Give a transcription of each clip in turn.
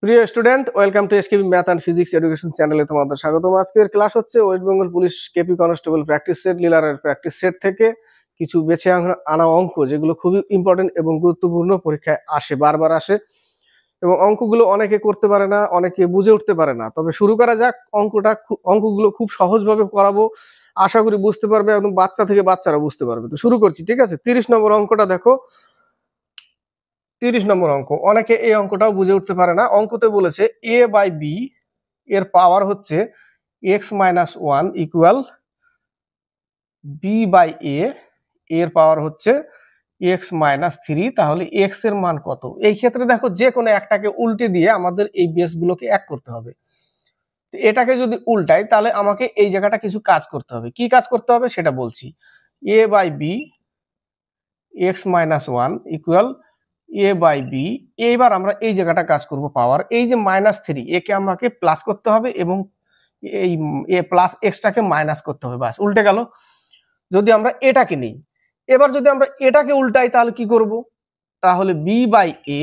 প্রিয় student, welcome to SKP math and physics education চ্যানেলে তোমাদের স্বাগতম। আজকের ক্লাস হচ্ছে West Bengal police KP constable practice set লিলারের প্র্যাকটিস সেট থেকে কিছু বেছে আনা অঙ্ক, যেগুলো খুবই ইম্পর্টেন্ট এবং গুরুত্বপূর্ণ, পরীক্ষায় আসে, বারবার আসে এবং অঙ্কগুলো অনেকে করতে পারে না, অনেকে বুঝে উঠতে পারে না। তবে শুরু করা যাক। অঙ্কগুলো খুব সহজভাবে করাবো, আশা করি বুঝতে পারবে, এবং বাচ্চা থেকে বাচ্চারা বুঝতে পারবে। তো শুরু করছি, ঠিক আছে? 30 নম্বর অঙ্কটা দেখো। 30 নম্বর অঙ্ক, অনেকে এই অঙ্কটাও বুঝে উঠতে পারে না। অঙ্কতে বলেছে a বাই b এর পাওয়ার হচ্ছে x-1 equal b by a এর পাওয়ার হচ্ছে x-3। তাহলে x এর মান কত? এই ক্ষেত্রে দেখো, যে কোনো একটাকে উল্টে দিয়ে আমাদের এই বেসগুলোকে এক করতে হবে। তো এটাকে যদি উল্টাই, তাহলে আমাকে এই জায়গাটা কিছু কাজ করতে হবে। কি কাজ করতে হবে সেটা বলছি। a by b x-1 equal a by b. এইবার আমরা এই জায়গাটা কাজ করব পাওয়ার। এই যে -3, একে আমাকে প্লাস করতে হবে এবং এই এ প্লাস এক্সটাকে মাইনাস করতে হবে। বাস, উল্টে গেল। যদি আমরা এটাকে নিই, এবার যদি আমরা এটাকে উল্টাই, তাহলে কি করব? তাহলে বি বাই এ,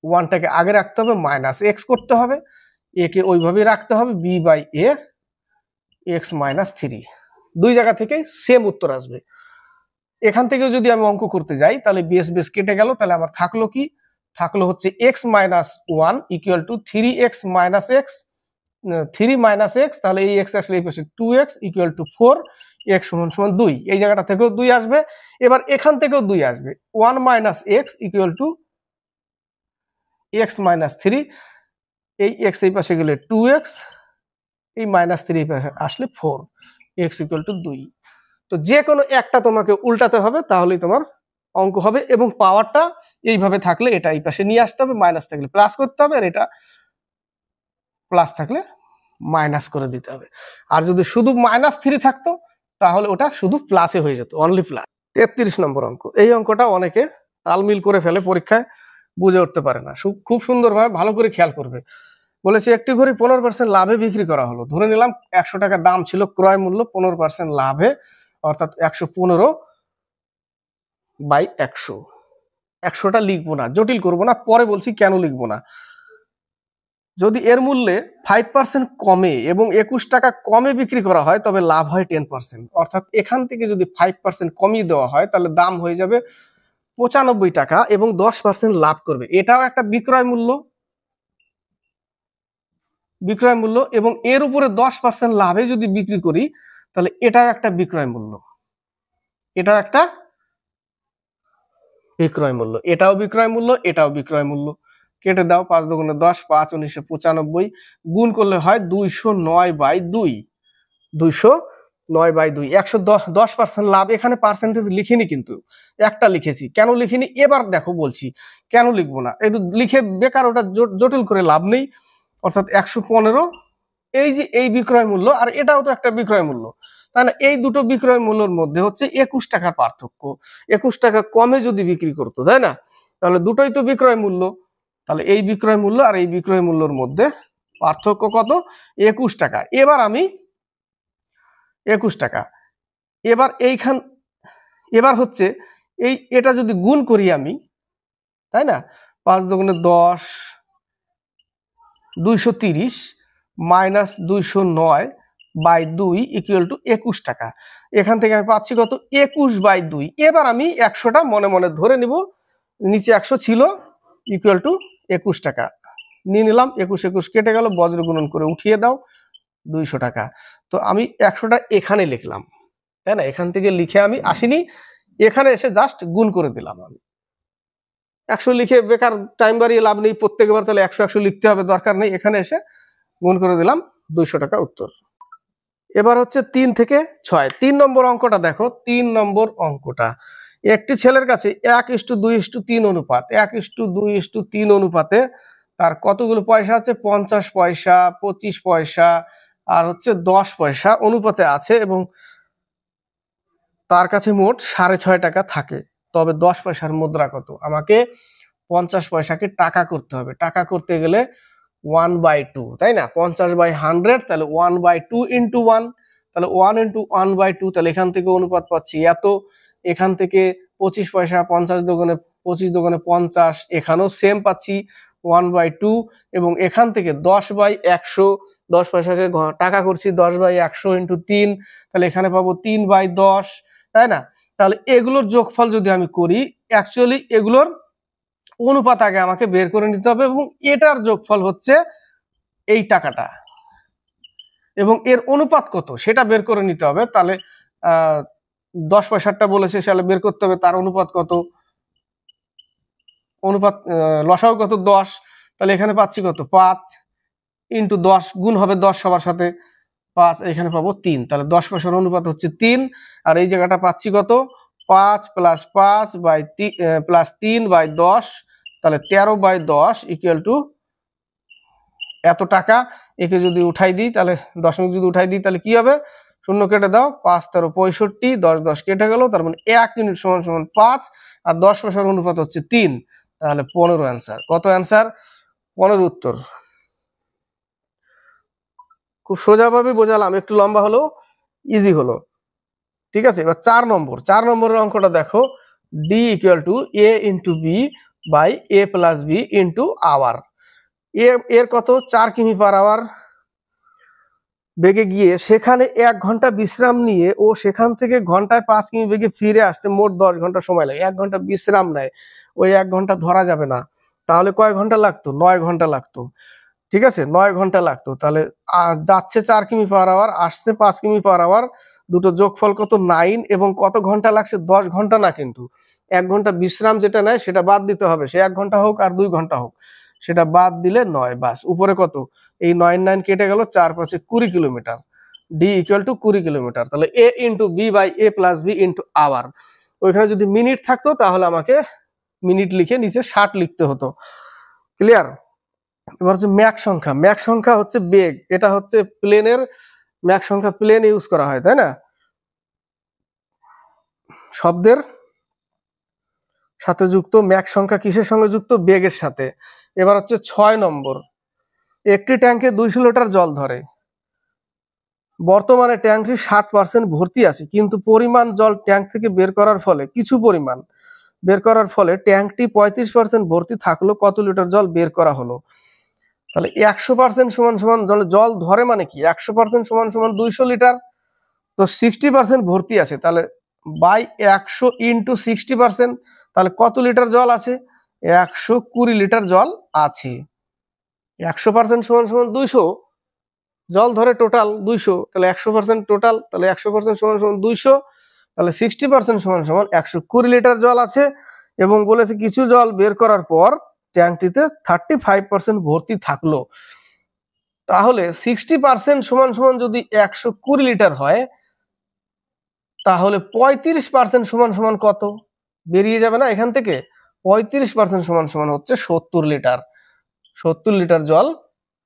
ওয়ানটাকে আগে রাখতে হবে, মাইনাস এক্স করতে হবে, একে ওইভাবেই রাখতে হবে, বি বাই এ x-3। দুই জায়গা থেকে সেম উত্তর আসবে। এখান থেকে যদি আমি অঙ্ক করতে যাই, তাহলে বেস বেস কেটে গেল। তাহলে আমার থাকলো কি? থাকলো হচ্ছে x-1 equal to 3x minus x, 3 minus x. তাহলে এই এক্স আসলে এই পাশে 2x ইকুয়াল টু 4, x সমান সমান 2। এই জায়গাটা থেকেও 2 আসবে। এবার এখান থেকেও 2 আসবে। 1 minus x equal to x-3। এই x এই পাশে গেলে 2x, এই -3 এই পাশে আসলে 4, x ইকুয়াল টু 2। তো যে কোনো একটা তোমাকে উল্টাতে হবে, তাহলেই তোমার অঙ্ক হবে। এবং পাওয়ারটা এইভাবে থাকলে এটা এই পাশে নিয়ে আসতে হবে, মাইনাস থাকলে প্লাস করতে হবে, আর এটা প্লাস থাকলে মাইনাস করে দিতে হবে। আর যদি শুধু -3 থাকতো, তাহলে ওটা শুধু প্লাসে হয়ে যেত, অনলি প্লাস। 33 নম্বর অঙ্ক। এই অঙ্কটা অনেকে তালমিল করে ফেলে, পরীক্ষায় বুঝে উঠতে পারে না। খুব সুন্দরভাবে ভালো করে খেয়াল করবে। বলেছে একটি ঘড়ি 15% লাভে বিক্রি করা হলো। ধরে নিলাম 100 টাকা দাম ছিল, ক্রয় মূল্য 15% লাভে, অর্থাৎ 115 বাই 100। 100টা লিখবো না, জটিল করবো না, পরে বলছি কেন লিখবো না। যদি এর মূল্যে 5% কমে এবং 21 টাকা কমে বিক্রি করা হয়, তবে লাভ হয় 10%। অর্থাৎ এখান থেকে যদি 5% কমিয়ে দেওয়া হয়, তাহলে দাম হয়ে যাবে 95 টাকা এবং 10% লাভ করবে। এটাও একটা বিক্রয় মূল্য, এবং এর উপরে 10% লাভে যদি বিক্রি করি, তাহলে এটাও একটা বিক্রয় মূল্য, এটাও একটা বিক্রয় মূল্য, এটাও বিক্রয় মূল্য, এটাও বিক্রয় মূল্য। কেটে দাও, 5 দুগুণে 10, 5 19 95, গুণ করলে হয় 209 বাই 2, 209 বাই 2। 110% লাভ। এখানে পার্সেন্টেজ লিখিনি, কিন্তু একটা লিখেছি। কেন লিখিনি এবার দেখো বলছি, কেন লিখবো না। একটু লিখে বেকার ওটা জটিল করে লাভ নেই। অর্থাৎ 115, এই যে এই বিক্রয় মূল্য, আর এটাও তো একটা বিক্রয় মূল্য, তাই না? এই দুটো বিক্রয় মূল্যের মধ্যে হচ্ছে 21 টাকার পার্থক্য। 21 টাকা কমে যদি বিক্রি করতো, তাই না? তাহলে দুটোই তো বিক্রয় মূল্য। তাহলে এই বিক্রয় মূল্য আর এই বিক্রয় মূল্যের মধ্যে পার্থক্য কত? 21 টাকা। এবার আমি 21 টাকা, এবার হচ্ছে এটা যদি গুণ করি আমি, তাই না? 5 দুগুণে 10, 230 মাইনাস 209 বাই 2 ইকুয়াল টু 21 টাকা। এখান থেকে আমি পাচ্ছি কত? 21 বাই 2। এবার আমি 100টা মনে মনে ধরে নিব, নিচে 100 ছিল, ইকুয়াল টু 21 টাকা নিয়ে নিলাম। 21 21 কেটে গেল, বজ্র গুণন করে উঠিয়ে দাও, 200 টাকা। তো আমি 100টা এখানে লিখলাম, তাই না? এখান থেকে লিখে আমি আসিনি, এখানে এসে জাস্ট গুণ করে দিলাম। আমি 100 লিখে বেকার টাইম বাড়িয়ে লাভ নেই, প্রত্যেকবার তাহলে 100 100 লিখতে হবে, দরকার নেই। এখানে এসে গুণ করে দিলাম, 200 টাকা উত্তর। এবার হচ্ছে 3 থেকে 6। 3 নম্বর অঙ্কটা দেখো। 3 নম্বর অঙ্কটা, একটি ছেলের কাছে 1:2:3 অনুপাত, 1:2:3 অনুপাতে তার কতগুলো পয়সা আছে? 50 পয়সা, 25 পয়সা আর হচ্ছে 10 পয়সা অনুপাতে আছে, এবং তার কাছে মোট 6.5 টাকা থাকে। তবে 10 পয়সার মুদ্রা কত? আমাকে 50 পয়সাকে টাকা করতে হবে। টাকা করতে গেলে 1/2, তাই না? 50/100, তাহলে 1/2 ইন্টু 1, তাহলে 1 ইন্টু 1/2। তাহলে এখান থেকে অনুপাত পাচ্ছি এত। এখান থেকে 25 পয়সা, 50 দোকানে 25 দোকানে 50, এখানেও সেম পাচ্ছি 1/2 এবং এখান থেকে 10/100, 10 পয়সাকে টাকা করছি, 10/100 × 3, তাহলে এখানে পাবো 3/10, তাই না? তাহলে এগুলোর যোগফল যদি আমি করি, অ্যাকচুয়ালি এগুলোর অনুপাত আগে আমাকে বের করে নিতে হবে এবং এটার যোগফল হচ্ছে এই টাকাটা এবং এর অনুপাত কত সেটা বের করে নিতে হবে। তাহলে 10 পয়সাটা বলেছে, সেটা বের করতে হবে তার অনুপাত কত, অনুপাত লসাগু কত 10, তাহলে এখানে পাচ্ছি কত 5 × 10, গুণ হবে 10 সবার সাথে 5, এখানে পাবো 3, তাহলে 10 পয়সার অনুপাত হচ্ছে 3। আর এই জায়গাটা পাচ্ছি কত 5 + 3/10, তাহলে 13/10 = এত টাকা। একে যদি উঠাই দিই, তাহলে দশমিক যদি উঠাই দিই, তাহলে কি হবে, শূন্য কেটে দাও, 5 × 13 = 65, 10 10 কেটে গেল, তার মানে 1 ইউনিট = 5 আর 10 পয়সার অনুপাত হচ্ছে 3, তাহলে 15 অ্যান্সার। কত অ্যান্সার? 15 উত্তর। খুব সোজাভাবে বোঝালাম, একটু লম্বা হলো, ইজি হলো, ঠিক আছে। এবার 4 নম্বরের অঙ্কটা দেখো, d = a × b / a + b × hour. এর কত 4 কিমি/আওয়ার বেগে গিয়ে সেখানে 1 ঘন্টা বিশ্রাম নিয়ে ও সেখান থেকে ঘন্টায় 5 কিমি বেগে ফিরে আসতে মোট 10 ঘন্টা সময় লাগে। 1 ঘন্টা বিশ্রাম নেয়, ওই 1 ঘন্টা ধরা যাবে না, তাহলে কয় ঘন্টা লাগতো? 9 ঘন্টা লাগতো, ঠিক আছে, 9 ঘন্টা লাগতো। তাহলে যাচ্ছে 4 কিমি/আওয়ার, আসছে 5 কিমি/আওয়ার, দুটো যোগফল কত 9 এবং কত ঘন্টা লাগছে? 10 ঘন্টা না, কিন্তু 1 ঘন্টা বিশ্রাম যেটা নেয় সেটা বাদ দিতে হবে, সে 1 ঘন্টা হোক আর 2 ঘন্টা হোক, সেটা বাদ দিলে 9, বাস। উপরে কত, এই 9 9 কেটে গেল, 4 5 20 কিলোমিটার, d = 20 কিলোমিটার। তাহলে a × b / a + b × hour. ওইখানে যদি মিনিট থাকতো তাহলে আমাকে মিনিট লিখে নিচে 60 লিখতে হতো। ক্লিয়ার? এবার হচ্ছে ম্যাক সংখ্যা হচ্ছে বেগ, এটা হচ্ছে প্লেনের ম্যাক সংখ্যা, প্লেন ইউজ করা হয়, তাই না, শব্দের সাথে যুক্ত। ম্যাক সংখ্যা কিসের সঙ্গে যুক্ত? বেগের সাথে। এবার হচ্ছে 6 নম্বর, একটি ট্যাঙ্কে 200 লিটার জল ধরে, বর্তমানে ট্যাঙ্কটি 60% ভর্তি আছে, কিন্তু পরিমাণ জল ট্যাঙ্ক থেকে বের করার ফলে কিছু পরিমাণ বের করার ফলে ট্যাঙ্কটি 35% ভর্তি থাকলো, কত লিটার জল বের করা হলো? তাহলে 100% সমান জল ধরে মানে কি, 100% সমান 200 লিটার, তো 60% ভর্তি আছে, তাহলে বাই 100 × 60%, তাহলে কত লিটার জল আছে? 120 লিটার জল আছে। 100% সমান 200, জল ধরে টোটাল 200, তাহলে 100% টোটাল, তাহলে 100% সমান 200, তাহলে 60% সমান 120 লিটার জল আছে এবং বলেছে কিছু জল বের করার পর ট্যাঙ্কটিতে 35% ভর্তি থাকলো। তাহলে 60% সমান যদি 120 লিটার হয়, তাহলে 35% সমান কত? বেরিয়ে যাবে না এখান থেকে? 35% সমান হচ্ছে 70 লিটার। 70 লিটার জল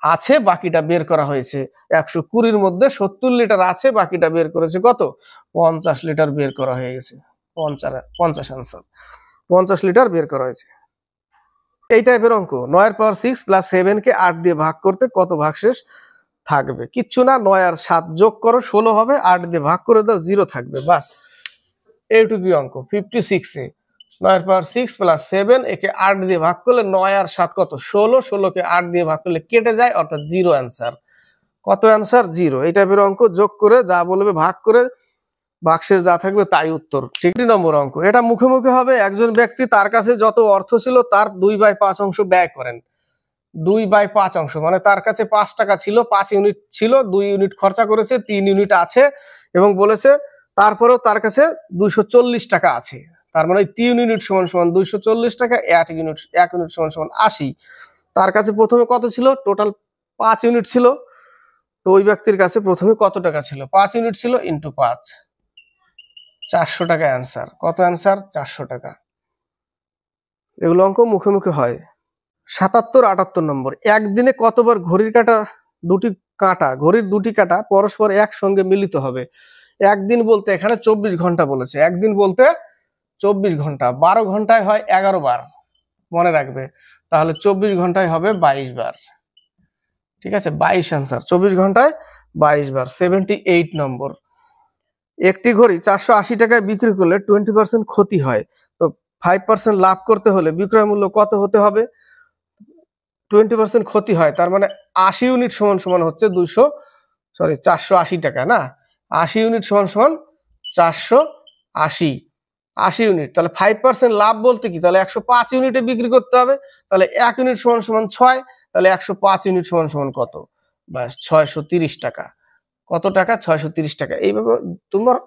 আছে, বাকিটা বের করা হয়েছে। 120-র মধ্যে 70 লিটার আছে, বাকিটা বের করেছে কত? 50 লিটার বের করা হয়ে গেছে। 50 অ্যান্সার, 50 লিটার বের করা হয়েছে। এই টাইপের অঙ্ক 9 এর পাওয়ার 6 + 7 কে 8 দিয়ে ভাগ করতে কত ভাগশেষ থাকবে? কিচ্ছু না, 9 আর 7 যোগ করো 16 হবে, 8 দিয়ে ভাগ করে দাও 0 থাকবে, বাস। এইটুকুই অঙ্ক। 56-এ 9 এর পাওয়ার 6 + 7 একে 8 দিয়ে ভাগ করলে 9 আর 7 কত? 16, 16 কে 8 দিয়ে ভাগ করলে কেটে যায়, অর্থাৎ 0 অ্যান্সার। কত অ্যান্সার? 0। এই টাইপের অঙ্ক যোগ করে যা বলবে ভাগ করে বাক্সে যা থাকবে তাই উত্তর। ঠিক 3 নম্বর অঙ্ক, এটা মুখে মুখে হবে। একজন ব্যক্তি তার কাছে যত অর্থ ছিল তার 2/5 অংশ ব্যয় করেন। 2/5 অংশ মানে তার কাছে 5 টাকা ছিল, 5 ইউনিট ছিল, 2 ইউনিট খরচা করেছে, 3 ইউনিট আছে এবং বলেছে তারপরেও তার কাছে 240 টাকা আছে। তার মানে 3 ইউনিট সমান 240 টাকা, 1 ইউনিট সমান 80। তার কাছে প্রথমে কত ছিল? টোটাল 5 ইউনিট ছিল। তো ওই ব্যক্তির কাছে প্রথমে কত টাকা ছিল? 5 ইউনিট ছিল ইন্টু 5, 400 টাকা অ্যান্সার। কত অ্যান্সার? 400 টাকা। এগুলো অঙ্ক মুখে মুখে হয়। 77 78 নম্বর, একদিনে কতবার ঘড়ির দুটি কাঁটা পরস্পর একসঙ্গে মিলিত হবে? একদিন বলতে এখানে 24 ঘন্টা বলেছে, একদিন বলতে 24 ঘন্টা, 12 ঘন্টায় হয় 11 বার, মনে রাখবে। তাহলে 24 ঘন্টায় হবে 22 বার, ঠিক আছে, 22 অ্যান্সার। 24 ঘন্টায় 22 বার। 78 নম্বর, একটি ঘড়ি 480 টাকায় বিক্রি করলে 20% ক্ষতি হয়, তো 5% লাভ করতে হলে বিক্রয় মূল্য কত হতে হবে? 20% ক্ষতি হয়, তার মানে 80 ইউনিট সমান সমান হচ্ছে 480 টাকা না। 80 ইউনিট সমান সমান 480 80 ইউনিট, তাহলে 5% লাভ বলতে কি, তাহলে 105 ইউনিটে বিক্রি করতে হবে। তাহলে 1 ইউনিট সমান সমান 6, তাহলে 105 ইউনিট সমান সমান কত, ব্যাস 630 টাকা। কত টাকা? 630 টাকা। এইভাবে তোমার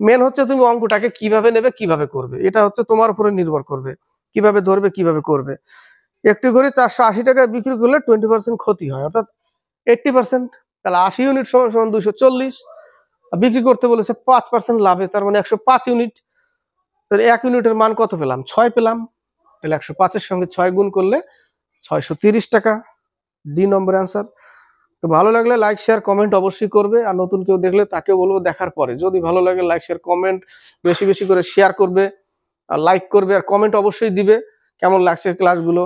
মেন হচ্ছে তুমি অঙ্কটাকে কিভাবে নেবে, কিভাবে করবে, এটা হচ্ছে তোমার উপরে নির্ভর করবে, কিভাবে ধরবে, কিভাবে করবে। একটি করে 480 টাকায় বিক্রি করলে 20% ক্ষতি হয়, অর্থাৎ 80%। তাহলে 80 ইউনিট সমান সমান 240, বিক্রি করতে বলেছে 5% লাভে, তার মানে 105 ইউনিট। তাহলে 1 ইউনিটের মান কত পেলাম? 6 পেলাম। তাহলে 105-এর সঙ্গে 6 গুণ করলে 630 টাকা। ডি নম্বর অ্যান্সার। তো ভালো লাগলে লাইক শেয়ার কমেন্ট অবশ্যই করবে, আর নতুন কেউ দেখলে তাকেও বলবো দেখার পরে যদি ভালো লাগে লাইক শেয়ার কমেন্ট বেশি বেশি করে শেয়ার করবে, আর লাইক করবে, আর কমেন্ট অবশ্যই দিবে কেমন লাগছে ক্লাসগুলো।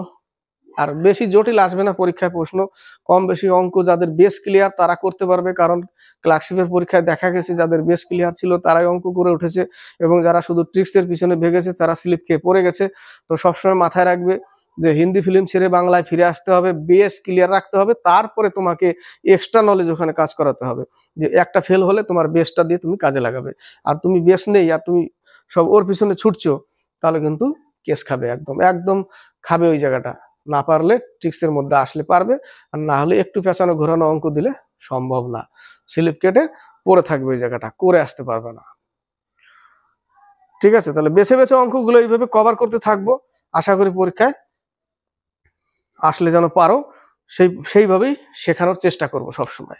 আর বেশি জটিল আসবে না পরীক্ষায় প্রশ্ন, কম বেশি অঙ্ক যাদের বেস ক্লিয়ার তারা করতে পারবে, কারণ ক্লার্কশিপের পরীক্ষায় দেখা গেছে যাদের বেস ক্লিয়ার ছিল তারাই অঙ্ক করে উঠেছে, এবং যারা শুধু ট্রিক্সের পিছনে ভেগেছে তারা স্লিপ খেয়ে পড়ে গেছে। তো সবসময় মাথায় রাখবে যে হিন্দি ফিল্ম ছেড়ে বাংলায় ফিরে আসতে হবে, বেস ক্লিয়ার রাখতে হবে, তারপরে তোমাকে এক্সট্রা নলেজ ওখানে কাজ করাতে হবে। যে একটা ফেল হলে তোমার বেসটা দিয়ে তুমি কাজে লাগাবে, আর তুমি বেস নেই আর তুমি সব ওর পিছনে ছুটছো, তাহলে কিন্তু কেস খাবে, একদম একদম খাবে ওই জায়গাটা। না পারলে ট্রিক্সের মধ্যে আসলে পারবে, আর না হলে একটু পেঁচানো ঘোরানো অঙ্ক দিলে সম্ভব না, স্লিপ কেটে পড়ে থাকবে ওই জায়গাটা, করে আসতে পারবে না। ঠিক আছে, তাহলে বেছে বেছে অঙ্কগুলো এইভাবে কভার করতে থাকবো, আশা করি পরীক্ষায় আসলে যেন পারো, সেইভাবেই শেখানোর চেষ্টা করবো সবসময়।